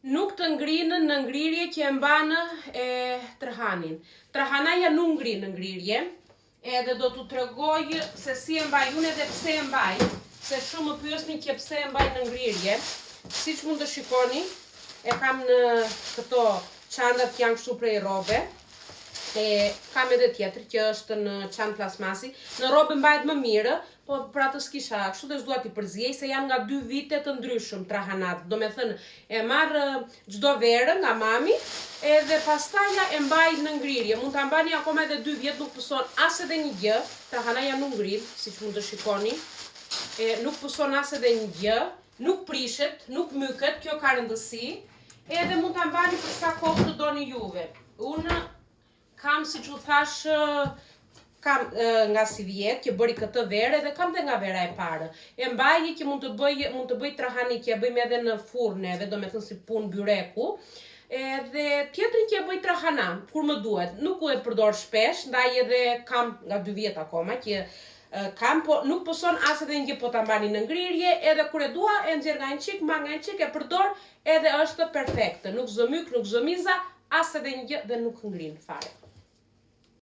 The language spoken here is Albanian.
nuk të ngrinë në ngrirje që e mbanë e tërhanin. Tërhanaja nuk ngrinë në ngrirje, edhe do t'u tregoj se si e mbaj unë edhe pse e mbaj, se shumë më pyesni që pse e mbaj në ngrirje. Siç mund të shikoni, e kam në këto çantat që janë kështu prej rrobe. E kam edhe tjetër që është në çantë plasmasi. Në rrobe mbahet më mirë, po për atë s'kisha kështu dhe s'dua t'i përziej se janë nga 2 vite të ndryshëm trahanat. Do me thënë, e marr çdo verë nga mami, edhe pastaj e mbaj në ngrirje. Mund ta mbani akoma edhe 2 vjet, nuk puson as edhe një gjë. Trahanaja nuk ngrihet, siç mund të shikoni. Nuk puson as edhe një gjë, nuk prishet, nuk myket, kjo ka rëndësi. Edhe mund ta mbani për sa kohë të doni juve. Unë kam, si që thash, kam nga si vjetë që bëri këtë verë edhe kam dhe nga vera e parë. E mbaj që mund të bëj trahani që e bëjmë edhe në furn edhe, do me thënë si punë byreku. Edhe tjetrin që e bëj trahana, kur më duhet. Nuk u e përdor shpesh, ndaj edhe kam nga 2 vjet akoma që kam, po nuk puson as edhe një gjë po ta mbani në ngrirje, edhe kur e dua e nxjerr nga një çik, ma nga një çik, e përdor edhe është perfekte. Nuk zëmyk, nuk zëmiza, as edhe një gjë dhe nuk ngrin fare.